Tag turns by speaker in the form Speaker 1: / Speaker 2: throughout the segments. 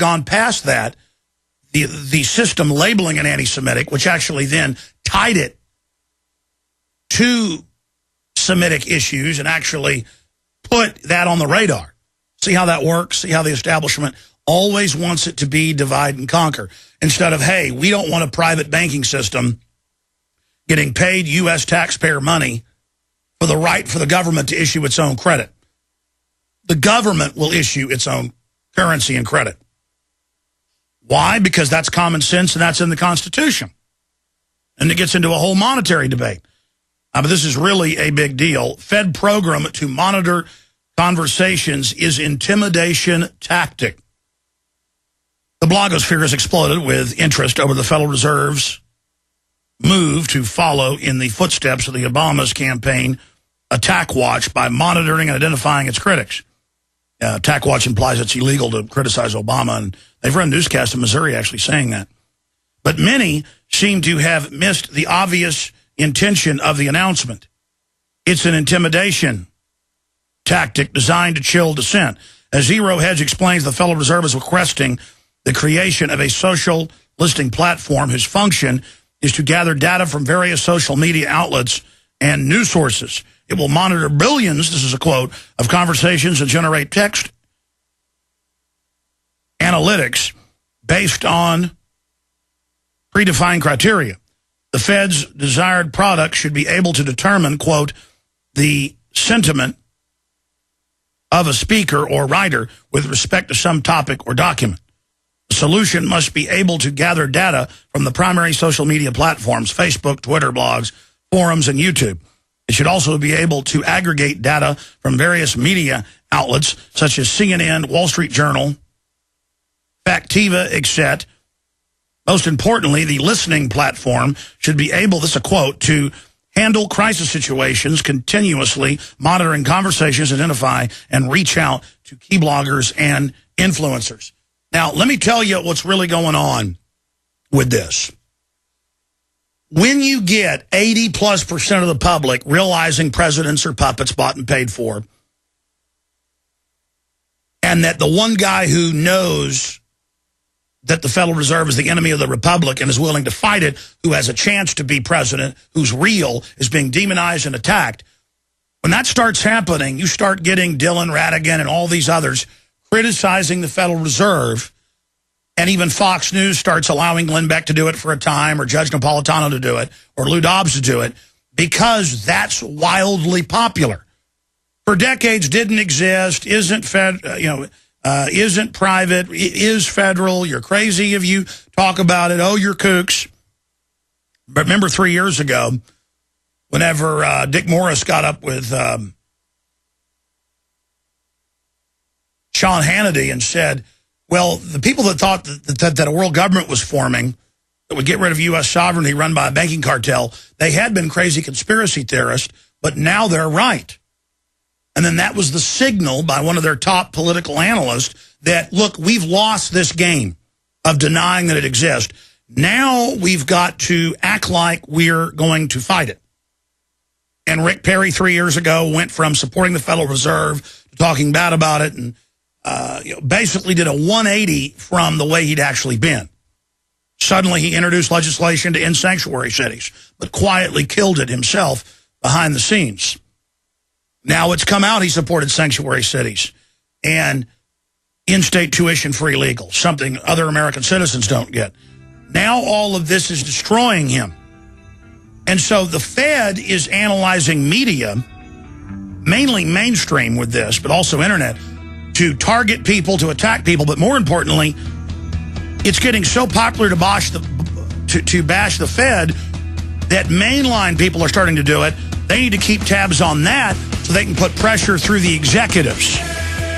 Speaker 1: gone past that, the system labeling it anti-Semitic, which actually then tied it to Semitic issues and actually put that on the radar. See how that works? See how the establishment always wants it to be divide and conquer. Instead of, hey, we don't want a private banking system getting paid U.S. taxpayer money for the right for the government to issue its own credit. The government will issue its own currency and credit. Why? Because that's common sense and that's in the Constitution. And it gets into a whole monetary debate. But this is really a big deal. Fed program to monitor conversations is intimidation tactic. The blogosphere has exploded with interest over the Federal Reserve's move to follow in the footsteps of the Obama's campaign Attack Watch by monitoring and identifying its critics. Attack Watch implies it's illegal to criticize Obama, and they've run newscasts in Missouri actually saying that. But many seem to have missed the obvious intention of the announcement. It's an intimidation tactic designed to chill dissent. As Zero Hedge explains, the Federal Reserve is requesting the creation of a social listing platform whose function is to gather data from various social media outlets and news sources. It will monitor billions, this is a quote, of conversations and generate text analytics based on predefined criteria. The Fed's desired product should be able to determine, quote, the sentiment of a speaker or writer with respect to some topic or document. The solution must be able to gather data from the primary social media platforms, Facebook, Twitter, blogs, forums, and YouTube. It should also be able to aggregate data from various media outlets such as CNN, Wall Street Journal, Factiva, etc. Most importantly, the listening platform should be able, this is a quote, to handle crisis situations continuously, monitoring conversations, identify, and reach out to key bloggers and influencers. Now, let me tell you what's really going on with this. When you get 80+% of the public realizing presidents are puppets bought and paid for, and that the one guy who knows that the Federal Reserve is the enemy of the Republic and is willing to fight it, who has a chance to be president, who's real, is being demonized and attacked, when that starts happening, you start getting Dylan Ratigan and all these others criticizing the Federal Reserve, and even Fox News starts allowing Glenn Beck to do it for a time, or Judge Napolitano to do it, or Lou Dobbs to do it, because that's wildly popular. For decades, didn't exist, isn't isn't private, is federal. You're crazy if you talk about it. Oh, you're kooks. But remember 3 years ago, whenever Dick Morris got up with Sean Hannity and said, well, the people that thought that a world government was forming that would get rid of U.S. sovereignty run by a banking cartel, they had been crazy conspiracy theorists, but now they're right. And then that was the signal by one of their top political analysts that, look, we've lost this game of denying that it exists. Now we've got to act like we're going to fight it. And Rick Perry 3 years ago went from supporting the Federal Reserve to talking bad about it, and basically did a 180 from the way he'd actually been. Suddenly he introduced legislation to end sanctuary cities, but quietly killed it himself behind the scenes. Now it's come out he supported sanctuary cities and in-state tuition-free legal, something other American citizens don't get. Now all of this is destroying him. And so the Fed is analyzing media, mainly mainstream with this, but also internet, to target people, to attack people, but more importantly, it's getting so popular to bash the Fed that mainline people are starting to do it. They need to keep tabs on that so they can put pressure through the executives.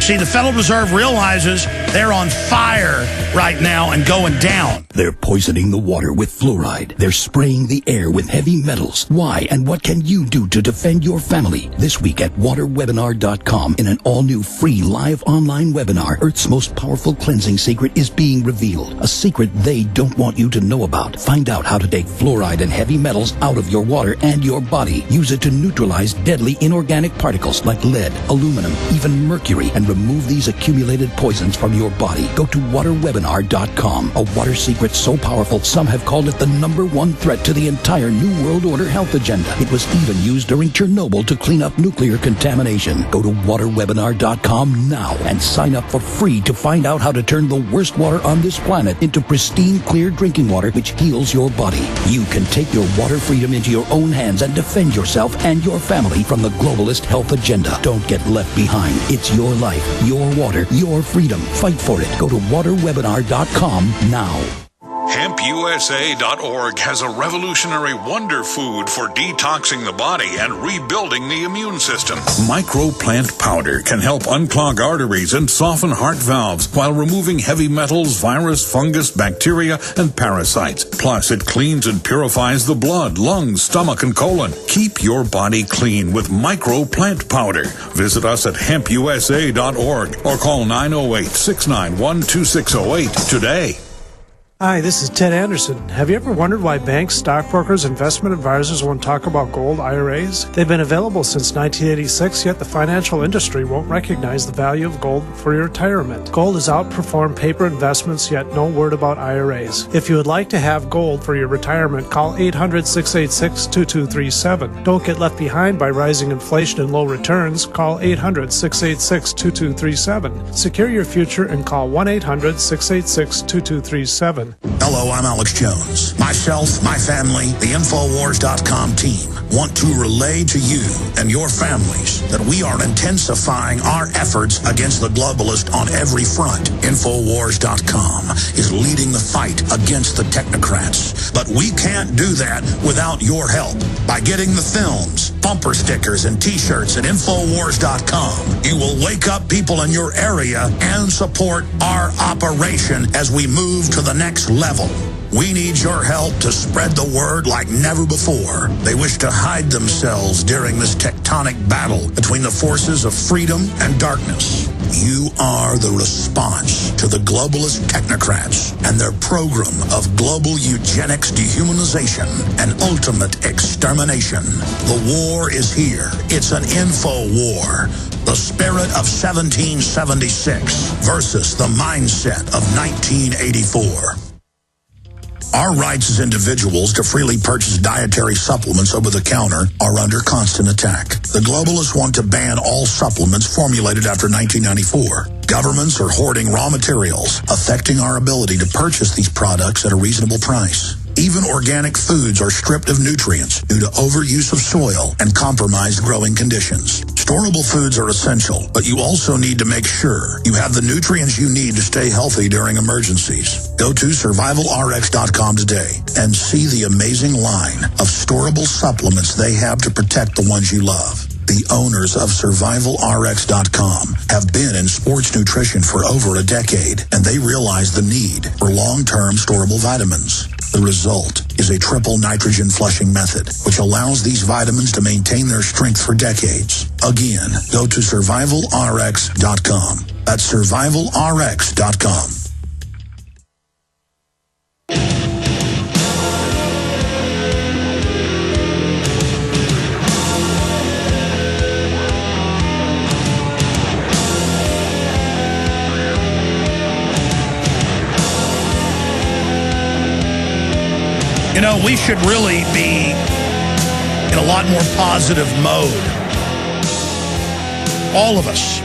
Speaker 1: See, the Federal Reserve realizes they're on fire right now and going down.
Speaker 2: They're poisoning the water with fluoride. They're spraying the air with heavy metals. Why and what can you do to defend your family? This week at waterwebinar.com, in an all-new free live online webinar, Earth's most powerful cleansing secret is being revealed. A secret they don't want you to know about. Find out how to take fluoride and heavy metals out of your water and your body. Use it to neutralize deadly inorganic particles like lead, aluminum, even mercury, and remove these accumulated poisons from your your body. Go to waterwebinar.com. A water secret so powerful, some have called it the #1 threat to the entire New World Order health agenda. It was even used during Chernobyl to clean up nuclear contamination. Go to waterwebinar.com now and sign up for free to find out how to turn the worst water on this planet into pristine, clear drinking water which heals your body. You can take your water freedom into your own hands and defend yourself and your family from the globalist health agenda. Don't get left behind. It's your life, your water, your freedom. Fight for it. Go to waterwebinar.com now.
Speaker 3: HempUSA.org has a revolutionary wonder food for detoxing the body and rebuilding the immune system. Microplant powder can help unclog arteries and soften heart valves while removing heavy metals, virus, fungus, bacteria, and parasites. Plus, it cleans and purifies the blood, lungs, stomach, and colon. Keep your body clean with Microplant powder. Visit us at HempUSA.org or call 908-691-2608 today.
Speaker 4: Hi, this is Ted Anderson. Have you ever wondered why banks, stockbrokers, investment advisors won't talk about gold IRAs? They've been available since 1986, yet the financial industry won't recognize the value of gold for your retirement. Gold has outperformed paper investments, yet no word about IRAs. If you would like to have gold for your retirement, call 800-686-2237. Don't get left behind by rising inflation and low returns. Call 800-686-2237. Secure your future and call 1-800-686-2237.
Speaker 1: Hello, I'm Alex Jones. Myself, my family, the Infowars.com team want to relay to you and your families that we are intensifying our efforts against the globalist on every front. Infowars.com is leading the fight against the technocrats. But we can't do that without your help. By getting the films, bumper stickers, and t-shirts at Infowars.com, you will wake up people in your area and support our operation as we move to the next level. We need your help to spread the word like never before. They wish to hide themselves during this tectonic battle between the forces of freedom and darkness. You are the response to the globalist technocrats and their program of global eugenics, dehumanization, and ultimate extermination. The war is here. It's an info war. The spirit of 1776 versus the mindset of 1984. Our rights as individuals to freely purchase dietary supplements over the counter are under constant attack. The globalists want to ban all supplements formulated after 1994. Governments are hoarding raw materials, affecting our ability to purchase these products at a reasonable price. Even organic foods are stripped of nutrients due to overuse of soil and compromised growing conditions. Storable foods are essential, but you also need to make sure you have the nutrients you need to stay healthy during emergencies. Go to survivalrx.com today and see the amazing line of storable supplements they have to protect the ones you love. The owners of survivalrx.com have been in sports nutrition for over a decade, and they realize the need for long-term storable vitamins. The result is a triple nitrogen flushing method, which allows these vitamins to maintain their strength for decades. Again, go to survivalrx.com. That's survivalrx.com. You know, we should really be in a lot more positive mode. All of us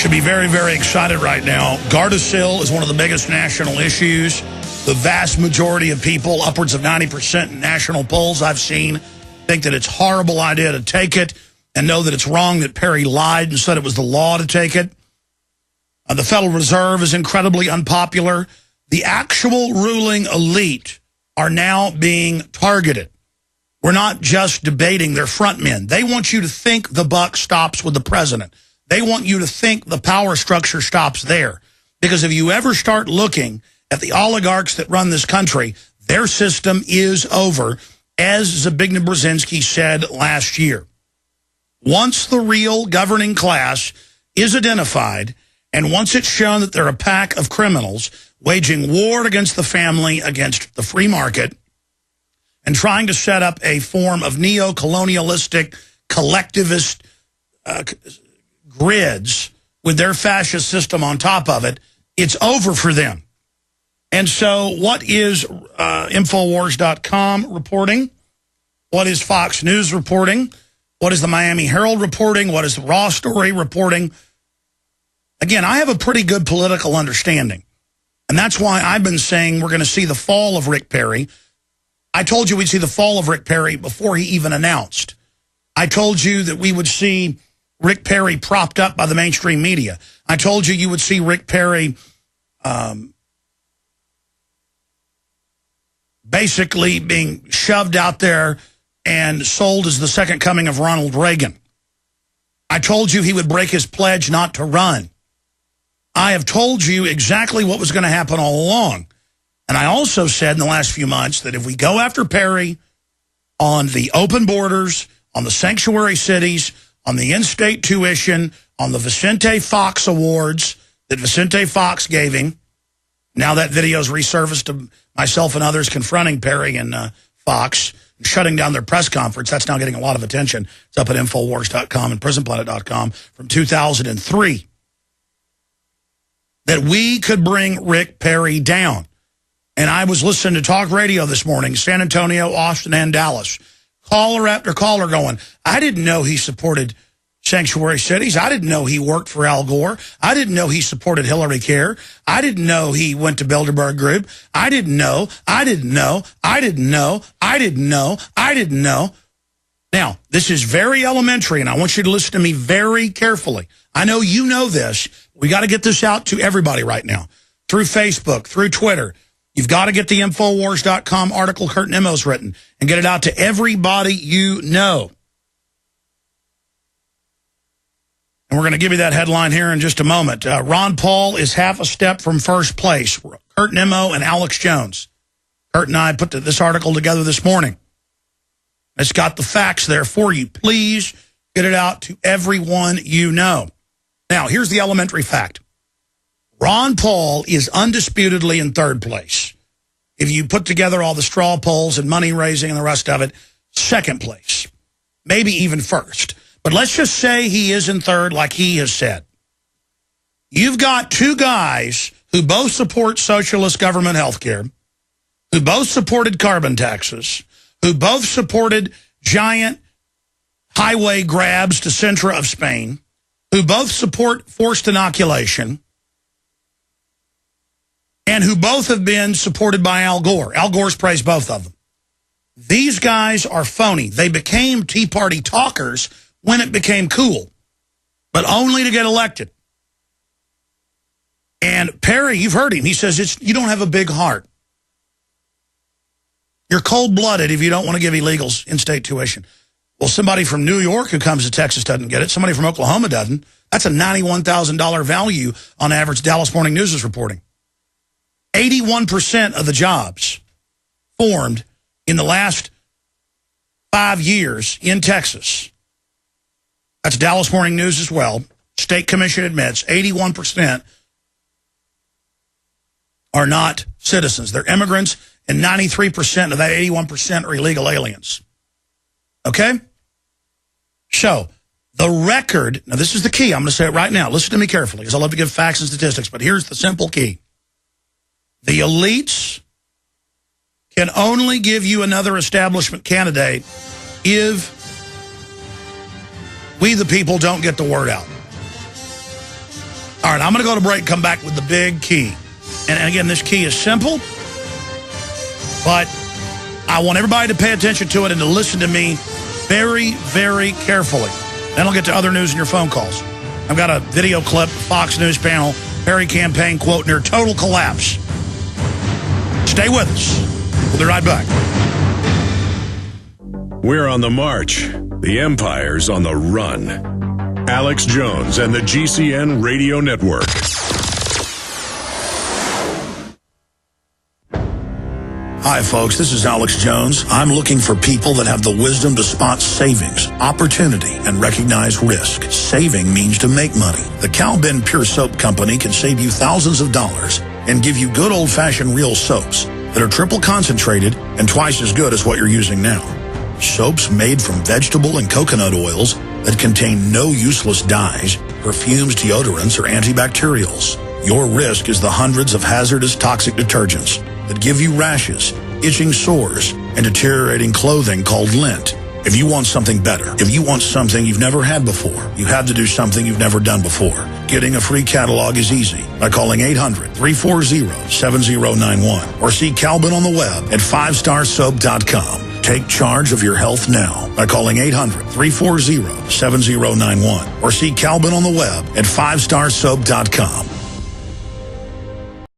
Speaker 1: should be very, very excited right now. Gardasil is one of the biggest national issues. The vast majority of people, upwards of 90% in national polls I've seen, think that it's a horrible idea to take it and know that it's wrong that Perry lied and said it was the law to take it. The Federal Reserve is incredibly unpopular. The actual ruling elite are now being targeted. We're not just debating their front men. They want you to think the buck stops with the president. They want you to think the power structure stops there. Because if you ever start looking at the oligarchs that run this country, their system is over, as Zbigniew Brzezinski said last year. Once the real governing class is identified, and once it's shown that they're a pack of criminals waging war against the family, against the free market, and trying to set up a form of neo-colonialistic, collectivist grids with their fascist system on top of it, it's over for them. And so what is Infowars.com reporting? What is Fox News reporting? What is the Miami Herald reporting? What is the Raw Story reporting? Again, I have a pretty good political understanding. And that's why I've been saying we're going to see the fall of Rick Perry. I told you we'd see the fall of Rick Perry before he even announced. I told you that we would see Rick Perry propped up by the mainstream media. I told you would see Rick Perry basically being shoved out there and sold as the second coming of Ronald Reagan. I told you he would break his pledge not to run. I have told you exactly what was going to happen all along. And I also said in the last few months that if we go after Perry on the open borders, on the sanctuary cities, on the in-state tuition, on the Vicente Fox Awards that Vicente Fox gave him, now that video's resurfaced to myself and others confronting Perry and Fox, shutting down their press conference. That's now getting a lot of attention. It's up at Infowars.com and PrisonPlanet.com from 2003. That we could bring Rick Perry down. And I was listening to talk radio this morning, San Antonio, Austin, and Dallas. Caller after caller going, I didn't know he supported sanctuary cities. I didn't know he worked for Al Gore. I didn't know he supported Hillary Care. I didn't know he went to Bilderberg Group. I didn't know. Now, this is very elementary, and I want you to listen to me very carefully. I know you know this. We got to get this out to everybody right now. Through Facebook, through Twitter. You've got to get the Infowars.com article Kurt Nemo's written and get it out to everybody you know. And we're going to give you that headline here in just a moment. Ron Paul is half a step from first place. Kurt Nemo and Alex Jones. Kurt and I put this article together this morning. It's got the facts there for you. Please get it out to everyone you know. Now, here's the elementary fact. Ron Paul is undisputedly in third place. If you put together all the straw polls and money raising and the rest of it, second place. Maybe even first. But let's just say he is in third like he has said. You've got two guys who both support socialist government health care, who both supported carbon taxes, who both supported giant highway grabs to Centra of Spain, who both support forced inoculation, and who both have been supported by Al Gore. Al Gore's praised both of them. These guys are phony. They became Tea Party talkers when it became cool, but only to get elected. And Perry, you've heard him. He says, you don't have a big heart. You're cold-blooded if you don't want to give illegals in-state tuition. Well, somebody from New York who comes to Texas doesn't get it. Somebody from Oklahoma doesn't. That's a $91,000 value on average, Dallas Morning News is reporting. 81% of the jobs formed in the last 5 years in Texas. That's Dallas Morning News as well. State Commission admits 81% are not citizens. They're immigrants, and 93% of that 81% are illegal aliens. Okay? So, the record, now this is the key. I'm going to say it right now. Listen to me carefully, because I love to give facts and statistics, but here's the simple key. The elites can only give you another establishment candidate if we, the people, don't get the word out. All right, I'm going to go to break and come back with the big key. And again, this key is simple, but I want everybody to pay attention to it and to listen to me very, very carefully. Then I'll get to other news and your phone calls. I've got a video clip, Fox News panel, Perry campaign quote near total collapse. Stay with us. We'll be right back.
Speaker 5: We're on the march. The empire's on the run. Alex Jones and the GCN Radio Network.
Speaker 1: Hi, folks. This is Alex Jones. I'm looking for people that have the wisdom to spot savings, opportunity, and recognize risk. Saving means to make money. The Cal Ben Pure Soap Company can save you thousands of dollars and give you good old-fashioned real soaps that are triple concentrated and twice as good as what you're using now. Soaps made from vegetable and coconut oils that contain no useless dyes perfumes, deodorants, or antibacterials. Your risk is the hundreds of hazardous toxic detergents that give you rashes, itching sores, and deteriorating clothing called lint. If you want something better, if you want something you've never had before, you have to do something you've never done before. Getting a free catalog is easy by calling 800-340-7091 or see Calvin on the web at 5starsoap.com. Take charge of your health now by calling 800-340-7091 or see Calvin on the web at 5starsoap.com.